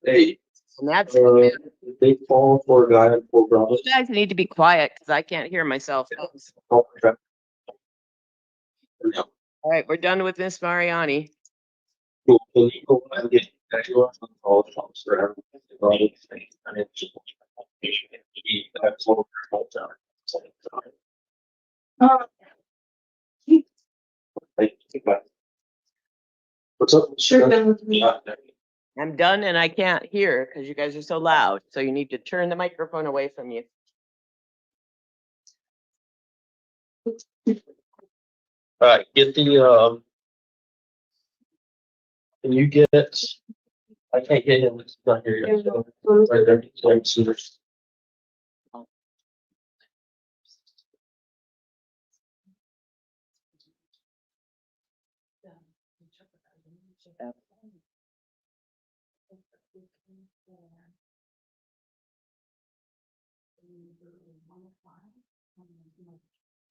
Hey, And that's, they fall for a guy on Fort Bravo. you guys need to be quiet because I can't hear myself. Oh, crap. All right, we're done with Miss Mariani. Cool. So you go and get actual calls for everything. And it's that's what we're What's up? Sure. Yeah. I'm done and I can't hear because you guys are so loud. So you need to turn the microphone away from you. All right, get the can you get I can't get him, it's not here yet. So, right there, it's like Cedars.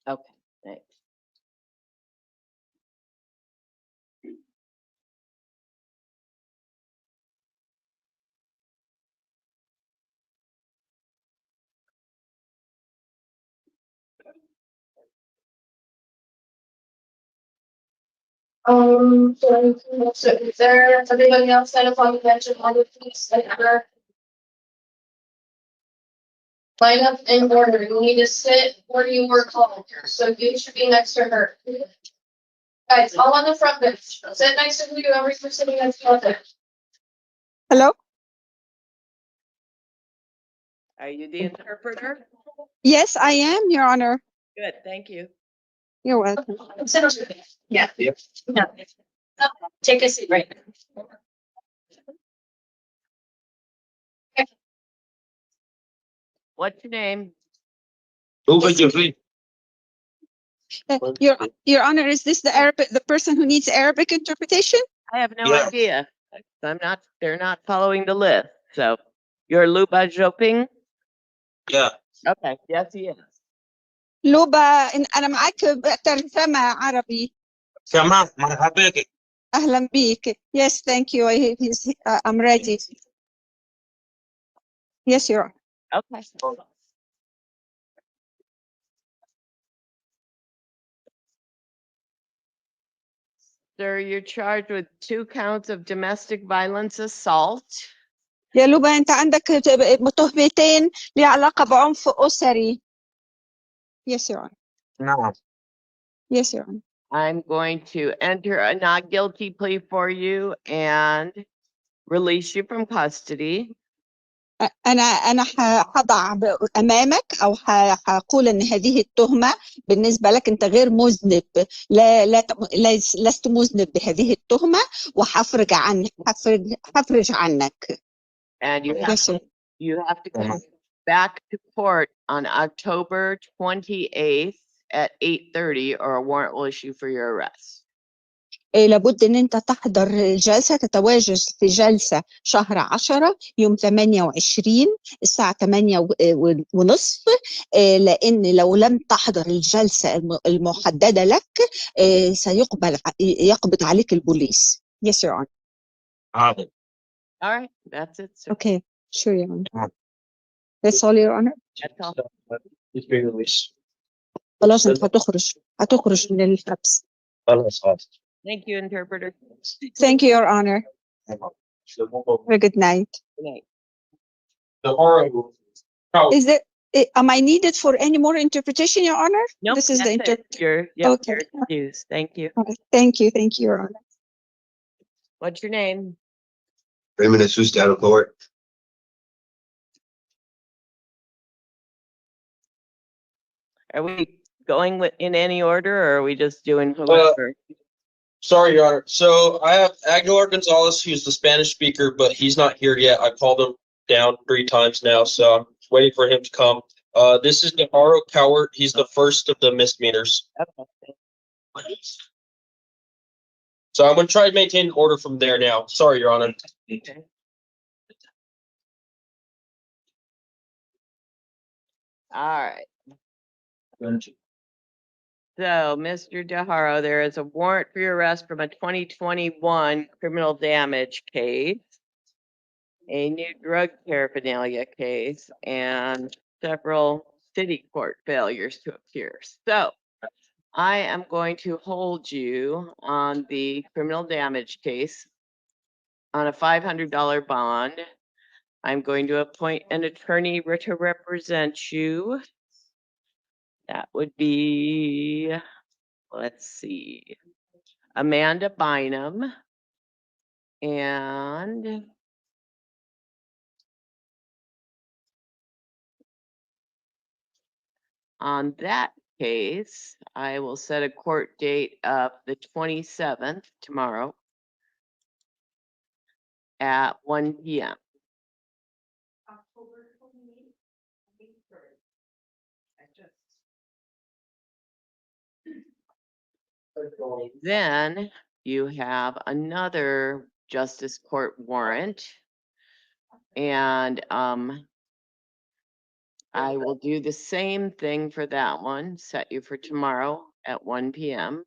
Okay, thanks. So is there everybody else that have on the bench and on the police that ever line up in order? You need to sit where you were called, so you should be next to her. Guys, all on the front bench, sit next to whoever you're sitting next to. Hello? Are you the interpreter? Yes, I am, Your Honor. Good, thank you. You're welcome. Sit over there. Yeah. Yep. No. Take a seat right now. What's your name? Your Honor, is this the person who needs Arabic interpretation? I have no Yeah. idea. They're not following the list. So you're Luba Joping? Yeah. Okay, yes, he is. لوبا أنا معاك ترجمة عربي. تمام مرحبا بك. أهلا بيك. Yes, thank you. I'm ready. Yes, Your Honor. Okay. Sir, you're charged with 2 counts of domestic violence assault. يا لوبا أنت عندك تهمتين لها علاقة بعنف أسري. Yes, Your Honor. نعم. Yes, Your Honor. I'm going to enter a not guilty plea for you and release you from custody. أنا هضع أمامك أو هقول إن هذه التهمة بالنسبة لك أنت غير مذنب لست مذنب بهذه التهمة وهفرج عنك. And you have to come back to court on October 28th at 8:30 or a warrant will issue for your arrest. لابد ان انت تحضر الجلسة، تتواجد في جلسة شهر 10 يوم 28 الساعة 8:30 لان لو لم تحضر الجلسة المحددة لك يقبض عليك البوليس. Yes, Your Honor. All right, that's it, sir. Okay, sure, Your Honor. That's all, Your Honor. That's all. He's being released. خلاص انت هتخرج من الحبس. خلاص. Thank you, interpreter. Thank you, Your Honor. Have a good night. Good night. Is there, am I needed for any more interpretation, Your Honor? Nope, This is the that's it. You're Okay. excused. Thank you. Okay. Thank you, Your Honor. What's your name? Raymond Jesus Davenport. Are we going in any order or are we just doing whoever? Sorry, Your Honor. So I have Aguilar Gonzalez, who's the Spanish speaker, but he's not here yet. I called him down 3 times now, so I'm waiting for him to come. This is Naharo Cowart. He's the first of the misdemeanors. Okay. So I'm going to try to maintain order from there now. Sorry, Your Honor. Okay. All right. So, Mr. DeHaro, there is a warrant for your arrest from a 2021 criminal damage case. a new drug paraphernalia case, and several city court failures to appear. So I am going to hold you on the criminal damage case on a $500 bond. I'm going to appoint an attorney to represent you. That would be, let's see, Amanda Bynum. And on that case, I will set a court date of the 27th, tomorrow, at 1 p.m. Then you have another justice court warrant. And I will do the same thing for that one, set you for tomorrow at 1 p.m.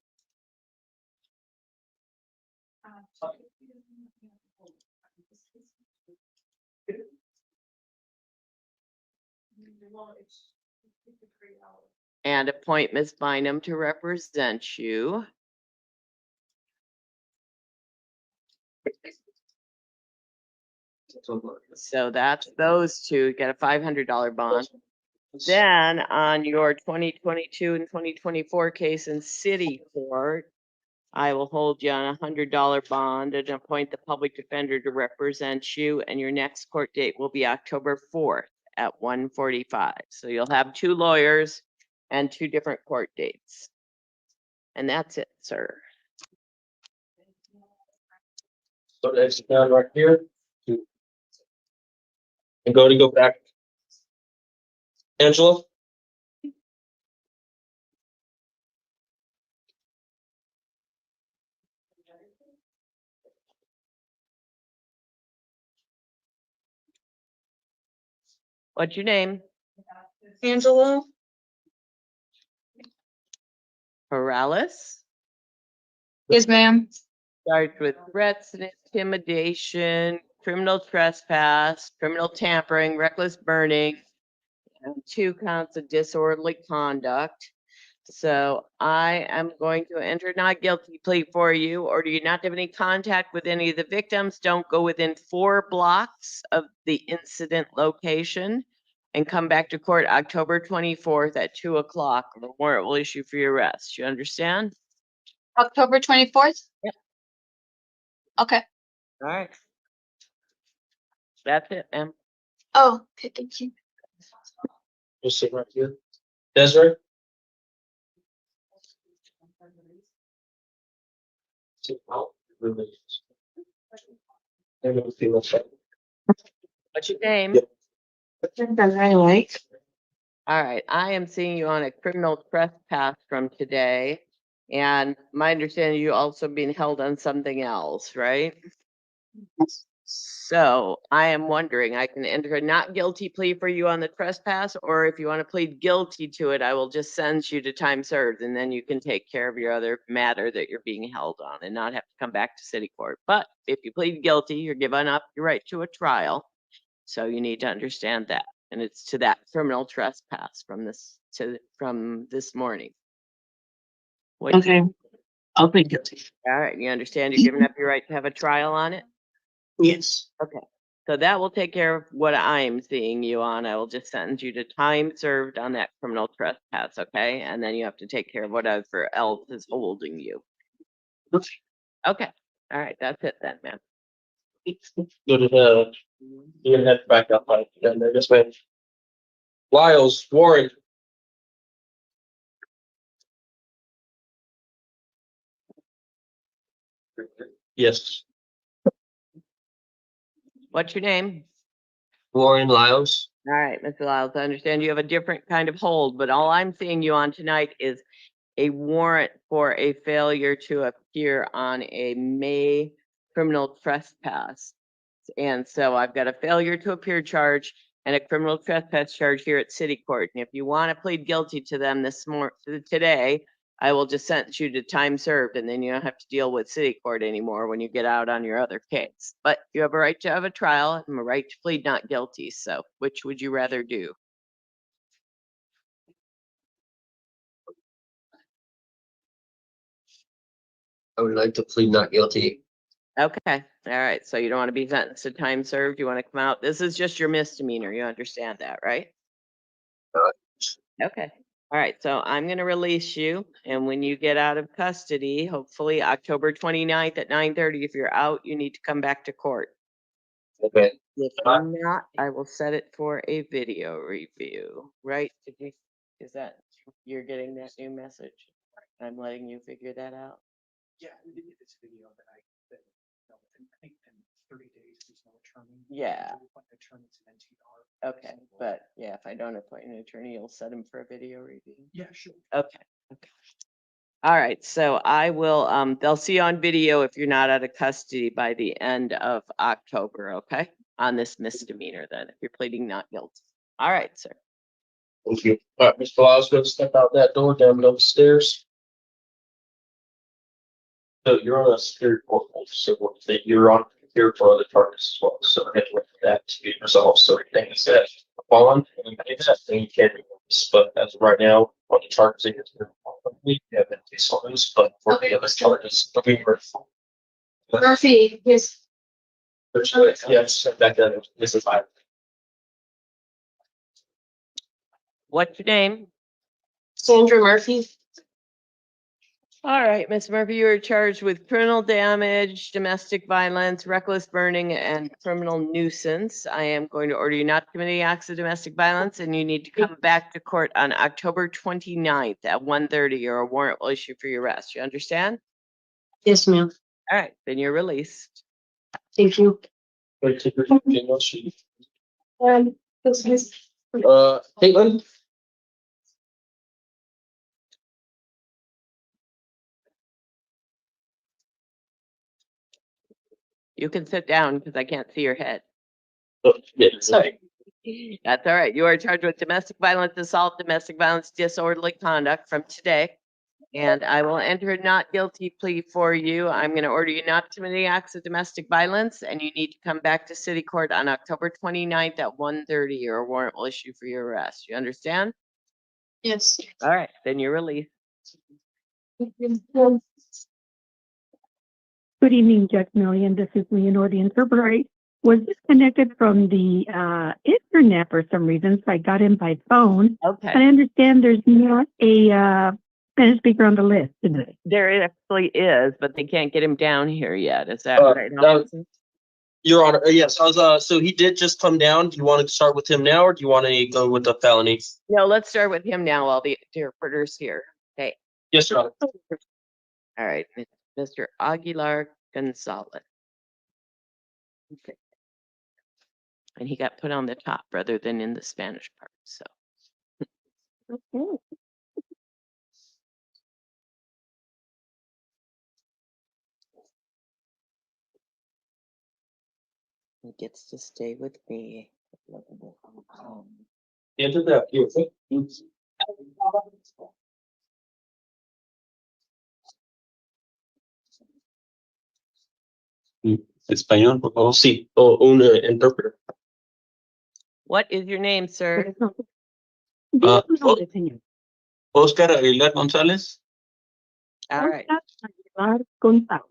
And appoint Ms. Bynum to represent you. So that's those two, get a $500 bond. Then on your 2022 and 2024 case in city court, I will hold you on a $100 bond and appoint the public defender to represent you. And your next court date will be October 4th at 1:45. So you'll have two lawyers and two different court dates. And that's it, sir. So exit down right here. And go back. Angela? What's your name? Angela? Morales. Yes, ma'am. Charged with threats and intimidation, criminal trespass, criminal tampering, reckless burning, and 2 counts of disorderly conduct. So I am going to enter not guilty plea for you. Or do you not have any contact with any of the victims? Don't go within 4 blocks of the incident location and come back to court October 24th at 2 o'clock. The warrant will issue for your arrest. You understand? October 24th? Yep. Okay. All right. That's it, ma'am. Oh, okay, thank you. Just sit right here. Desiree? What's your name? Yep. I like. All right, I am seeing you on a criminal trespass from today. And my understanding, you also being held on something else, right? So I am wondering, I can enter a not guilty plea for you on the trespass, or if you want to plead guilty to it, I will just send you to time served, and then you can take care of your other matter that you're being held on and not have to come back to city court. But if you plead guilty, you're giving up your right to a trial. So you need to understand that. And it's to that criminal trespass from this morning. What- Okay, I'll plead guilty. All right, you understand you're giving up your right to have a trial on it? Yes. Okay, so that will take care of what I'm seeing you on. I will just sentence you to time served on that criminal trespass, okay? And then you have to take care of whatever else is holding you. Okay, all right, that's it then, ma'am. Go to the, you're gonna have to back up, right? And there, yes, ma'am. Lyles, Warren. Yes. What's your name? Warren Lyles. All right, Mr. Lyles, I understand you have a different kind of hold, but all I'm seeing you on tonight is a warrant for a failure to appear on a May criminal trespass. And so I've got a failure to appear charge and a criminal trespass charge here at city court. And if you want to plead guilty to them today, I will just sentence you to time served, and then you don't have to deal with city court anymore when you get out on your other case. But you have a right to have a trial and a right to plead not guilty. So which would you rather do? I would like to plead not guilty. Okay, all right. So you don't want to be sentenced to time served. You want to come out. This is just your misdemeanor. You understand that, right? Okay. All right. So I'm going to release you. And when you get out of custody, hopefully October 29th at 9:30, if you're out, you need to come back to court. Okay. If not, I will set it for a video review, right? Is that, you're getting that new message? I'm letting you figure that out. Yeah, it's a video that no, I think in 30 days, there's no attorney. Yeah. Attorneys in NTR. Okay, but yeah, if I don't appoint an attorney, you'll set him for a video review. Yeah, sure. Okay, okay. All right, so I will, they'll see you on video if you're not out of custody by the end of October, okay? On this misdemeanor then, if you're pleading not guilty. All right, sir. Thank you. All right, Ms. Blas's gonna step out that door, down those stairs. So you're on a security court, so you're on here for other charges as well, so I have to wait for that to be resolved, so everything is set upon, and that thing you can't do this, but as of right now, on the charges, we have been case on those, but for the other charges, we were. Murphy, yes. Yes, back then, this is fine. What's your name? Sandra Murphy. All right, Ms. Murphy, you are charged with criminal damage, domestic violence, reckless burning, and criminal nuisance. I am going to order you not to commit any acts of domestic violence, and you need to come back to court on October 29th at 1:30, or a warrant will issue for your arrest. You understand? Yes, ma'am. All right, then you're released. Thank you. Caitlin? You can sit down because I can't see your head. Oh, yeah, Sorry. That's all right. You are charged with domestic violence, assault, domestic violence, disorderly conduct from today. And I will enter a not guilty plea for you. I'm going to order you not to commit any acts of domestic violence, and you need to come back to city court on October 29th at 1:30, or a warrant will issue for your arrest. You understand? Yes. All right, then you're released. Good evening, Judge Millian. This is Leonor, the interpreter. Was disconnected from the internet for some reason, so I got in by phone. Okay. But I understand there's not a Spanish speaker on the list today. There actually is, but they can't get him down here yet. Is that right? Your Honor, yes, so he did just come down. Do you want to start with him now, or do you want to go with the felony? No, let's start with him now while the interpreter's here. Okay. Yes, Your Honor. All right, Mr. Aguilar Gonzalez. Okay. And he got put on the top rather than in the Spanish part, so. Okay. He gets to stay with me. Enter that here. Español, por favor. Sí, o un interpreter. What is your name, sir? Diga su nombre, señor. Oscar Aguilar González. All right. Oscar Aguilar González.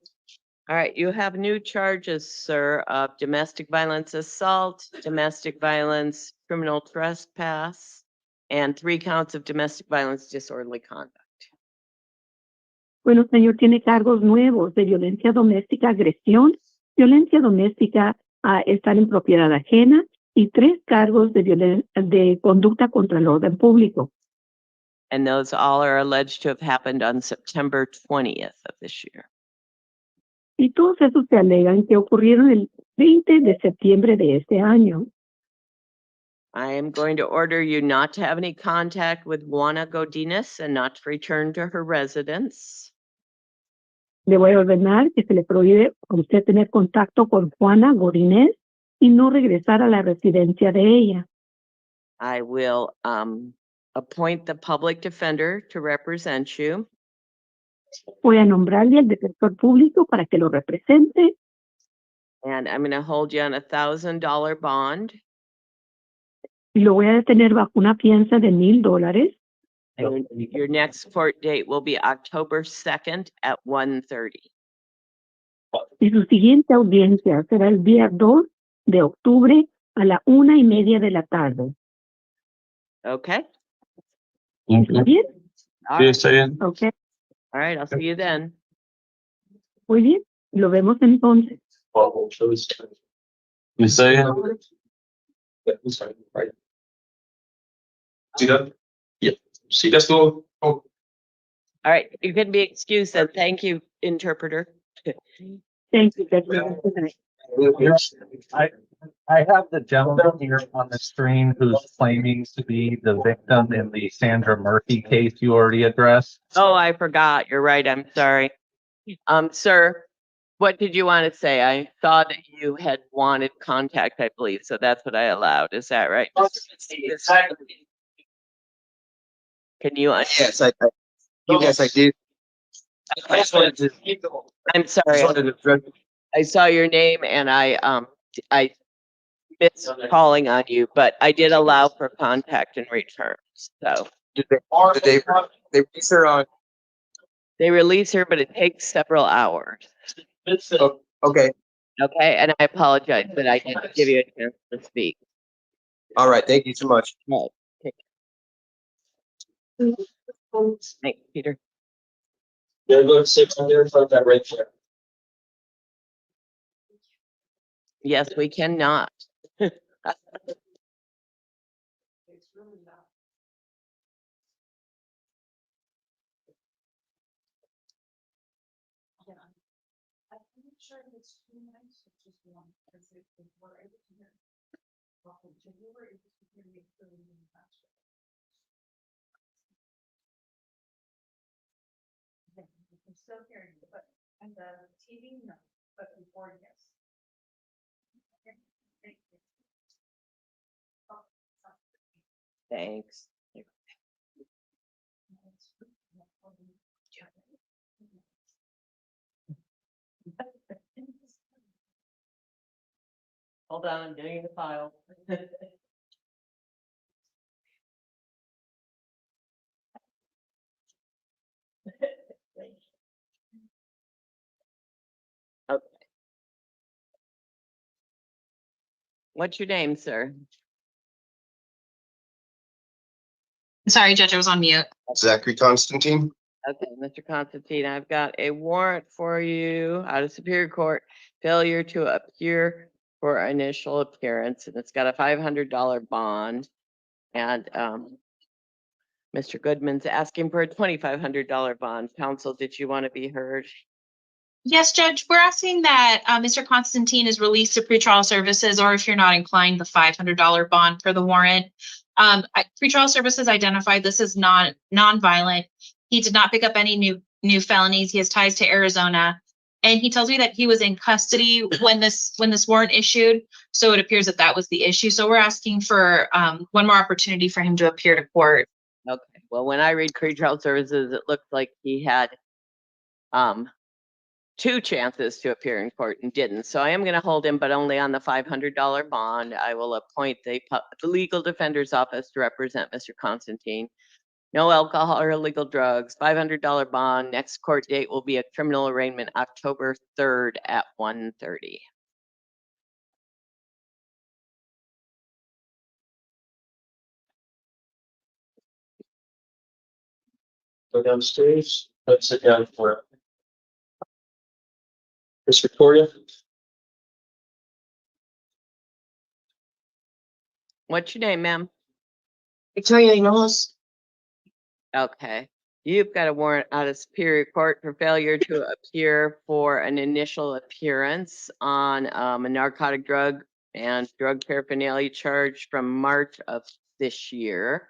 All right, you have new charges, sir, of domestic violence assault, domestic violence, criminal trespass, and 3 counts of domestic violence disorderly conduct. Bueno, señor, tiene cargos nuevos de violencia doméstica, agresión, violencia doméstica, estar en propiedad ajena y 3 cargos de conducta contra el orden público. And those all are alleged to have happened on September 20th of this year. Y todos esos se alegan que ocurrieron el 20 de septiembre de este año. I am going to order you not to have any contact with Juana Godinez and not to return to her residence. Le voy a ordenar que se le prohíbe a usted tener contacto con Juana Godinez y no regresar a la residencia de ella. I will appoint the public defender to represent you. Voy a nombrarle al defensor público para que lo represente and I'm gonna hold you on $1,000 bond. y lo voy a detener bajo una fianza de $1,000. And your next court date will be October 2nd at 1:30. Y su siguiente audiencia será el día 2 de octubre a la 1:30 de la tarde. Okay? ¿Está bien? All Sí, right. está bien. Ok, All right, I'll see you then. muy bien. Lo vemos entonces. Está bien. See that? Yeah. See, that's the. Oh, All right, you can be excused and thank you, interpreter. Thank you, Judge Rivera. Good night. I have the gentleman here on the screen who's claiming to be the victim in the Sandra Murphy case you already addressed. Oh, I forgot. You're right. I'm sorry. Sir, what did you want to say? I saw that you had wanted contact, I believe, so that's what I allowed. Is that right? Can you? Yes, I did. I just wanted to. I'm sorry. I saw your name and I missed calling on you, but I did allow for contact and return. So Did they release her on? they release her, but it takes several hours. Oh, okay, Okay, and I apologize that I didn't give you a chance to speak. all right. Thank you so much. No. Thanks, Peter. Yeah, go to 600 in front of that red chair. Yes, we cannot. Thanks. Hold on, I'm doing the file. Okay. What's your name, sir? Sorry, Judge, I was on mute. Zachary Constantine. Okay, Mr. Constantine, I've got a warrant for you out of Superior Court, failure to appear for initial appearance, and it's got a $500 bond. And Mr. Goodman's asking for a $2,500 bond. Counsel, did you want to be heard? Yes, Judge, we're asking that Mr. Constantine is released to pretrial services, or if you're not inclined, the $500 bond for the warrant. Pretrial services identified this as non-violent. He did not pick up any new felonies. He has ties to Arizona, and he tells me that he was in custody when this warrant issued. So it appears that that was the issue. So we're asking for one more opportunity for him to appear to court. Okay. Well, when I read pretrial services, it looks like he had 2 chances to appear in court and didn't. So I am going to hold him, but only on the $500 bond. I will appoint the legal defender's office to represent Mr. Constantine. No alcohol or illegal drugs, $500 bond. Next court date will be a criminal arraignment October 3rd at 1:30. Go downstairs. Let's sit down for Miss Victoria. What's your name, ma'am? Victoria Hinojosa. Okay. You've got a warrant out of Superior Court for failure to appear for an initial appearance on a narcotic drug and drug paraphernalia charge from March of this year.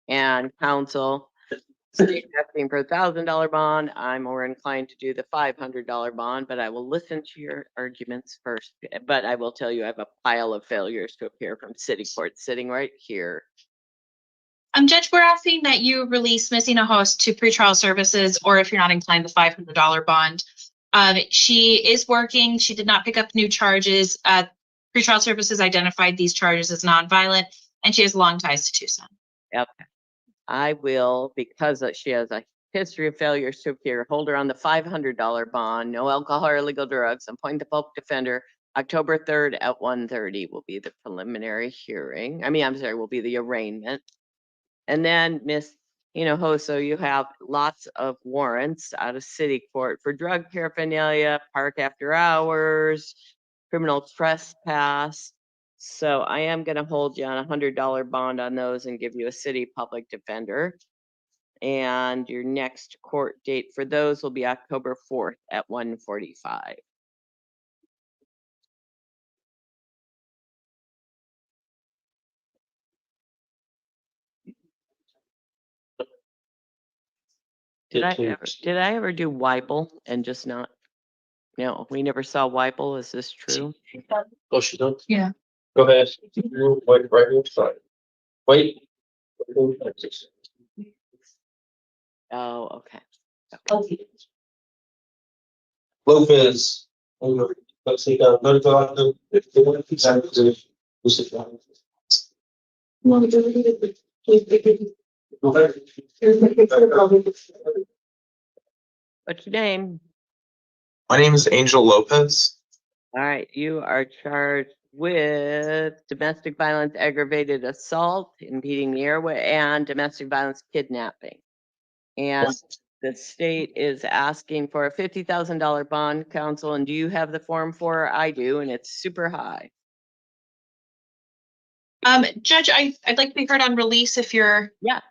And counsel is asking for a $1,000 bond. I'm more inclined to do the $500 bond, but I will listen to your arguments first. But I will tell you, I have a pile of failures to appear from city court sitting right here. Judge, we're asking that you release Miss Hinojos to pretrial services, or if you're not inclined, the $500 bond. She is working. She did not pick up new charges. Pretrial services identified these charges as nonviolent, and she has long ties to Tucson. Okay. I will, because she has a history of failures to appear, hold her on the $500 bond, no alcohol or illegal drugs, appoint the public defender. October 3rd at 1:30 will be the preliminary hearing. I'm sorry, will be the arraignment. And then Miss Hinojosa, you have lots of warrants out of city court for drug paraphernalia, park after hours, criminal trespass. So I am going to hold you on a $100 bond on those and give you a city public defender. And your next court date for those will be October 4th at 1:45. Did I ever do Weipel and just not? No, we never saw Weipel. Is this true? Oh, she don't? Yeah. Go ahead. Wait, right here, sorry. Wait. Oh, okay. Lopez. Let's see, What's your name? My name is Angel Lopez. All right, you are charged with domestic violence, aggravated assault, impeding the airway, and domestic violence kidnapping. And the state is asking for a $50,000 bond, counsel. And do you have the form for her? I do, and it's super high. Judge, I'd like to be heard on release if you're. Yeah.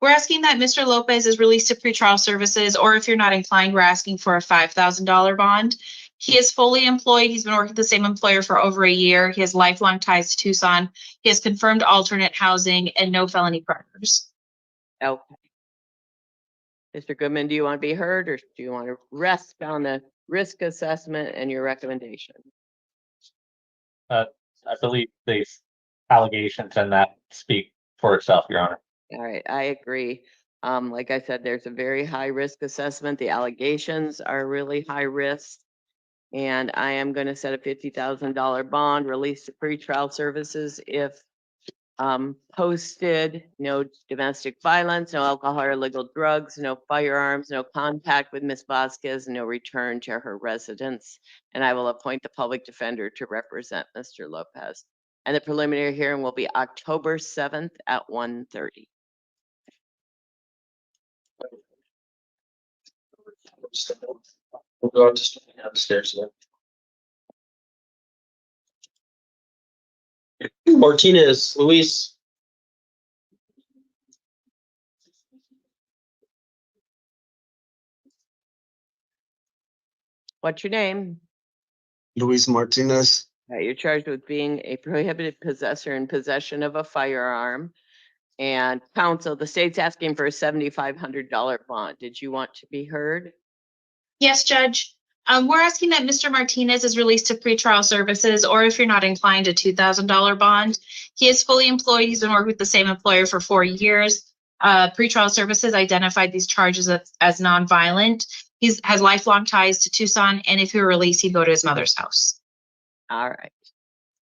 We're asking that Mr. Lopez is released to pretrial services, or if you're not inclined, we're asking for a $5,000 bond. He is fully employed. He's been working with the same employer for over a year. He has lifelong ties to Tucson. He has confirmed alternate housing and no felony priors. Okay. Mr. Goodman, do you want to be heard, or do you want to rest on the risk assessment and your recommendation? I believe the allegations and that speak for itself, Your Honor. All right, I agree. Like I said, there's a very high risk assessment. The allegations are really high risk. And I am going to set a $50,000 bond, release to pretrial services if posted, no domestic violence, no alcohol or illegal drugs, no firearms, no contact with Ms. Vasquez, no return to her residence. And I will appoint the public defender to represent Mr. Lopez. And the preliminary hearing will be October 7th at 1:30. We'll go just downstairs then. Martinez, Luis. What's your name? Luis Martinez. You're charged with being a prohibited possessor in possession of a firearm. And counsel, the state's asking for a $7,500 bond. Did you want to be heard? Yes, Judge. We're asking that Mr. Martinez is released to pretrial services, or if you're not inclined, a $2,000 bond. He is fully employed. He's been working with the same employer for 4 years. Pretrial services identified these charges as nonviolent. He has lifelong ties to Tucson, and if he were released, he'd go to his mother's house. All right.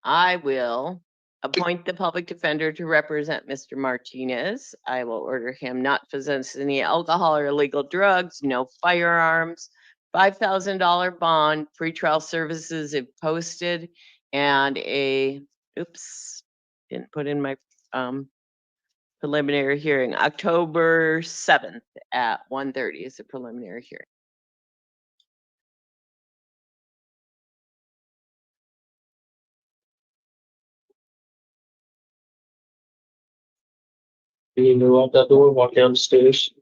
I will appoint the public defender to represent Mr. Martinez. I will order him not to possess any alcohol or illegal drugs, no firearms, $5,000 bond, pretrial services if posted, and didn't put in my preliminary hearing. October 7th at 1:30 is the preliminary hearing. You can go out that door, walk down the stairs.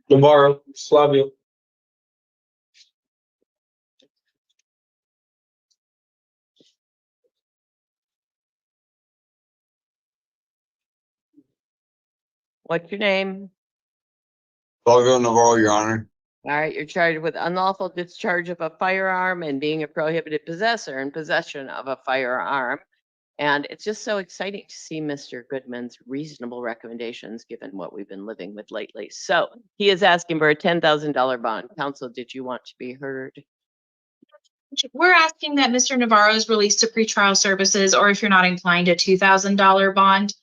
Navarro, Flavio. What's your name? Flavio Navarro, Your Honor. All right, you're charged with unlawful discharge of a firearm and being a prohibited possessor in possession of a firearm. And it's just so exciting to see Mr. Goodman's reasonable recommendations, given what we've been living with lately. So he is asking for a $10,000 bond. Counsel, did you want to be heard? We're asking that Mr. Navarro is released to pretrial services, or if you're not inclined, a $2,000 bond.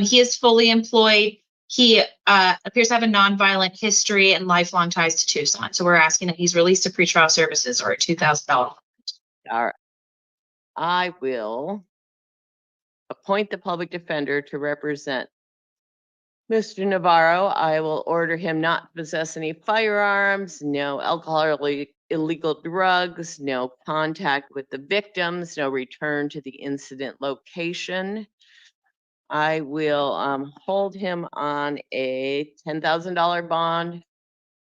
He is fully employed. He appears to have a nonviolent history and lifelong ties to Tucson. So we're asking that he's released to pretrial services or a $2,000. All right. I will appoint the public defender to represent Mr. Navarro. I will order him not to possess any firearms, no alcohol or illegal drugs, no contact with the victims, no return to the incident location. I will hold him on a $10,000 bond,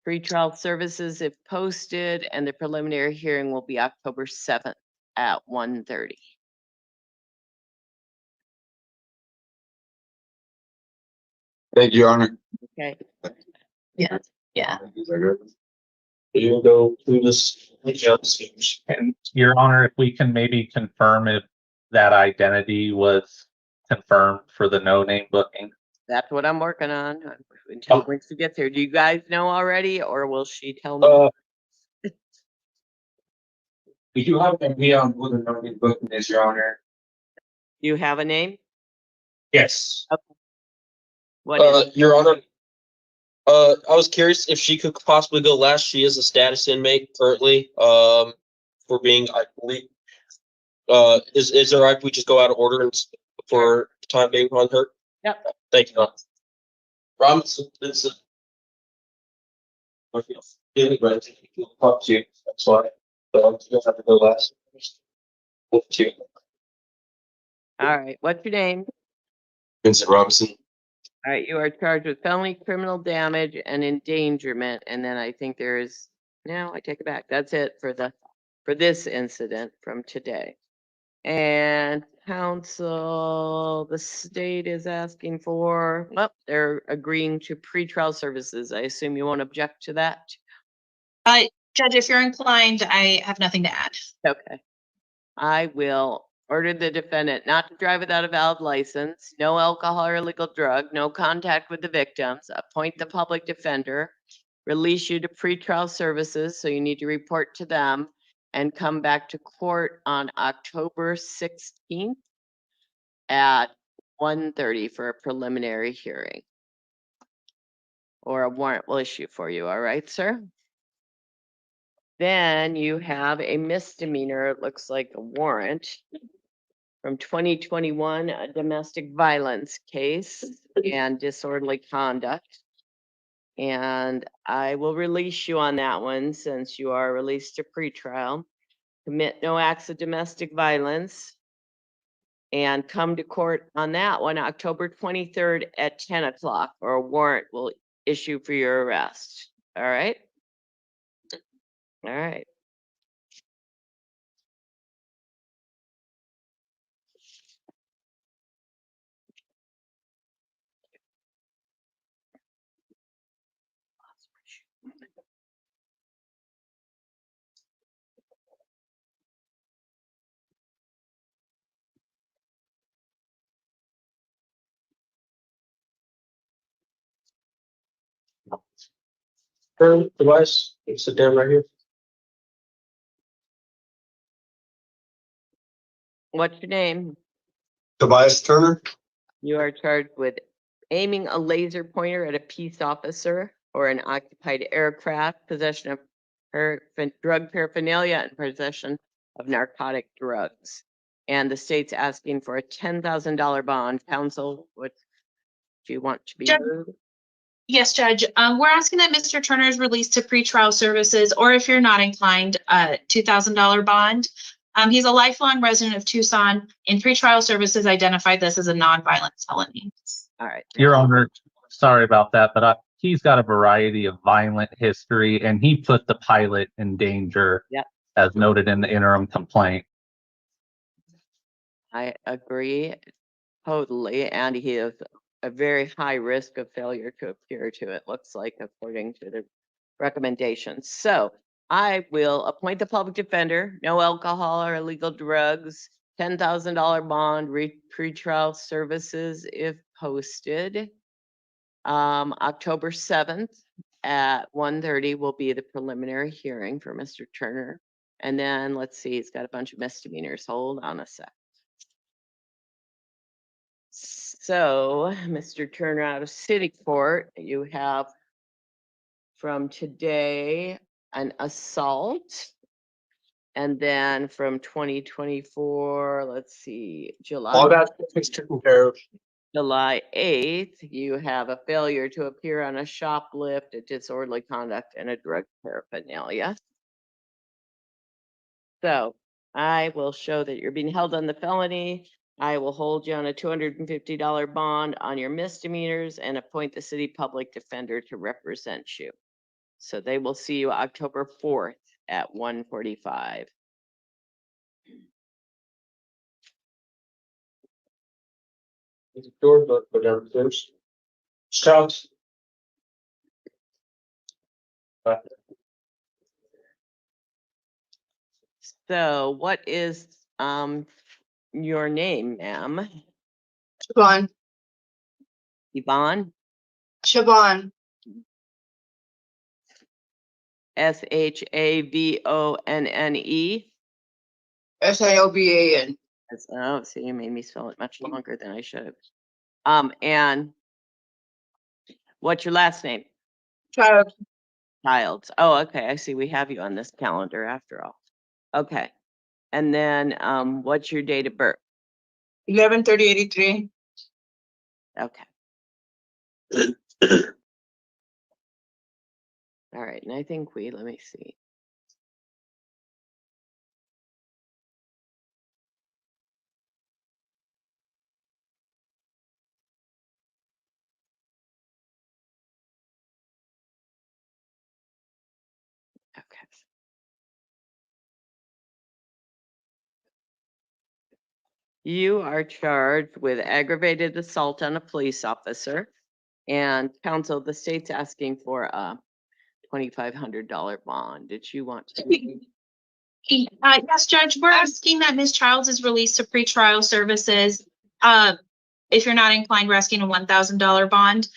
pretrial services if posted, and the preliminary hearing will be October 7th at 1:30. Thank you, Your Honor. Okay. Yeah. Yeah. You go through this. And Your Honor, if we can maybe confirm if that identity was confirmed for the no-name booking. That's what I'm working on until once she gets here. Do you guys know already, or will she tell me? We do have an idea on who the nominee booking is, Your Honor. You have a name? Yes. What is it? Your Honor, I was curious if she could possibly go last. She is a status inmate currently, for being, I believe, is it all right if we just go out of order and for the time being on her? Yep. Thank you. Robinson, this is. Talk to you, that's why, but you have to go last. With you. All right. What's your name? Vincent Robinson. All right. You are charged with felony criminal damage and endangerment. And then I think there's, no, I take it back. That's it for this incident from today. And counsel, the state is asking for, well, they're agreeing to pretrial services. I assume you won't object to that? Judge, if you're inclined, I have nothing to add. Okay. I will order the defendant not to drive without a valid license, no alcohol or illegal drug, no contact with the victims, appoint the public defender, release you to pretrial services, so you need to report to them, and come back to court on October 16th at 1:30 for a preliminary hearing. Or a warrant will issue for you, all right, sir? Then you have a misdemeanor, it looks like a warrant from 2021, a domestic violence case and disorderly conduct. And I will release you on that one since you are released to pretrial. Commit no acts of domestic violence and come to court on that one, October 23rd at 10 o'clock, or a warrant will issue for your arrest. All right? All right. Turn device, you sit down right here. What's your name? Tobias Turner. You are charged with aiming a laser pointer at a peace officer or an occupied aircraft, possession of drug paraphernalia, and possession of narcotic drugs. And the state's asking for a $10,000 bond. Counsel, what do you want to be Judge- heard? Yes, Judge. We're asking that Mr. Turner is released to pretrial services, or if you're not inclined, a $2,000 bond. He's a lifelong resident of Tucson, and pretrial services identified this as a nonviolent felony. All right. Your Honor, sorry about that, but he's got a variety of violent history, and he put the pilot in danger, Yep. as noted in the interim complaint. I agree totally, and he is a very high risk of failure to appear to, it looks like, according to the recommendations. So I will appoint the public defender, no alcohol or illegal drugs, $10,000 bond, pretrial services if posted. October 7th at 1:30 will be the preliminary hearing for Mr. Turner. And then, let's see, he's got a bunch of misdemeanors. Hold on a sec. So, Mr. Turner out of city court, you have from today an assault. And then from 2024, let's see, All that is taken care of. July 8th, you have a failure to appear on a shoplift, a disorderly conduct, and a drug paraphernalia. So I will show that you're being held on the felony. I will hold you on a $250 bond on your misdemeanors and appoint the city public defender to represent you. So they will see you October 4th at 1:45. George, go downstairs. Scouts. So what is your name, ma'am? Siobhan. Yvonne? Siobhan. SHAVONNE? SIOBAN. Oh, see, you made me spell it much longer than I should have. And what's your last name? Child. Childs. Oh, okay. I see. We have you on this calendar after all. Okay. And then what's your date of birth? 11/30/83. Okay. All right. And I think let me see. Okay. You are charged with aggravated assault on a police officer, and counsel, the state's asking for a $2,500 bond. Did you want to? Yes, Judge, we're asking that Ms. Childs is released to pretrial services. If you're not inclined, we're asking a $1,000 bond.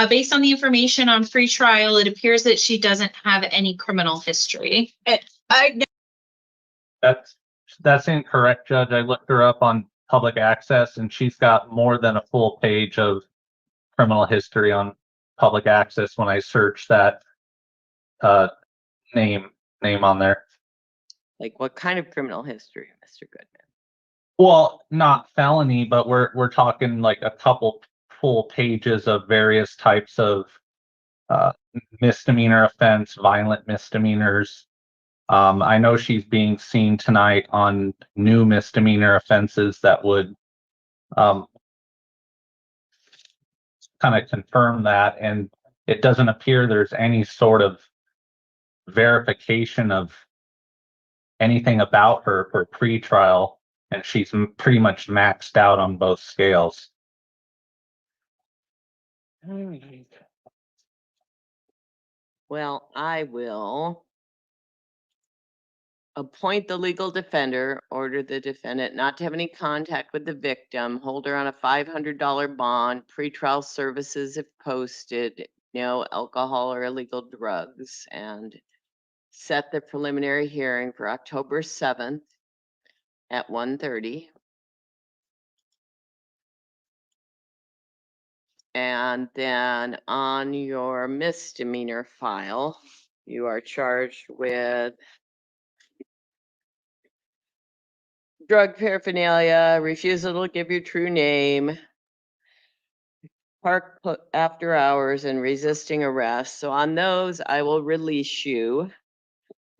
Based on the information on pretrial, it appears that she doesn't have any criminal history. That's incorrect, Judge. I looked her up on public access and she's got more than a full page of criminal history on public access when I searched that name on there. Like what kind of criminal history, Mr. Goodman? Well, not felony, but we're talking like a couple full pages of various types of misdemeanor offense, violent misdemeanors. I know she's being seen tonight on new misdemeanor offenses that would kind of confirm that, and it doesn't appear there's any sort of verification of anything about her for pretrial, and she's pretty much maxed out on both scales. All right. Well, I will appoint the legal defender, order the defendant not to have any contact with the victim, hold her on a $500 bond, pretrial services if posted, no alcohol or illegal drugs, and set the preliminary hearing for October 7th at 1:30. And then on your misdemeanor file, you are charged with drug paraphernalia, refusal to give your true name, park after hours, and resisting arrest. So on those, I will release you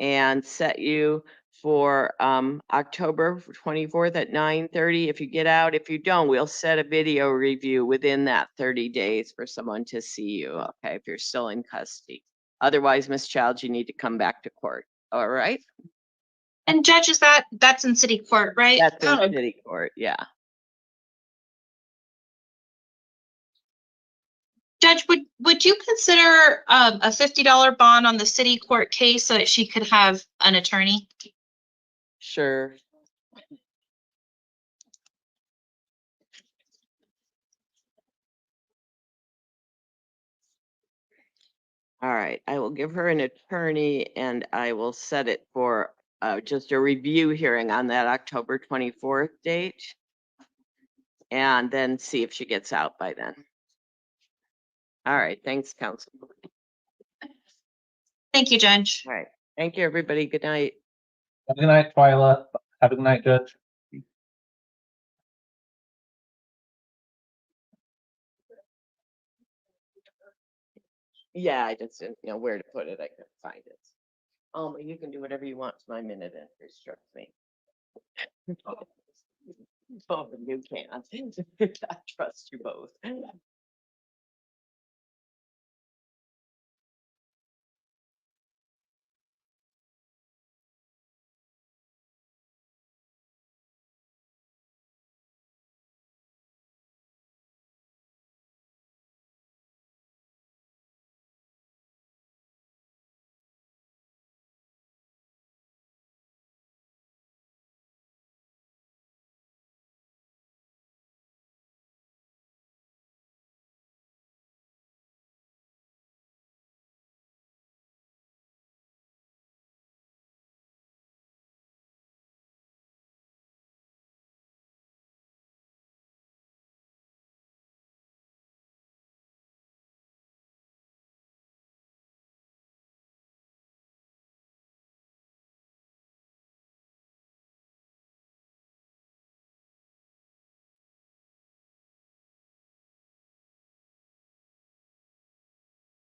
and set you for October 24th at 9:30. If you get out, if you don't, we'll set a video review within that 30 days for someone to see you, okay, if you're still in custody. Otherwise, Ms. Childs, you need to come back to court, all right? And Judge, that's in city court, right? That's in city court, yeah. Judge, would you consider a $50 bond on the city court case so that she could have an attorney? Sure. All right, I will give her an attorney and I will set it for just a review hearing on that October 24th date. And then see if she gets out by then. All right, thanks, counsel. Thank you, Judge. All right, thank you, everybody. Good night. Have a good night, Twyla. Have a good night, Judge. Yeah, I just didn't know where to put it. I couldn't find it. You can do whatever you want to my minute entries, trust me. Oh, you can. I trust you both.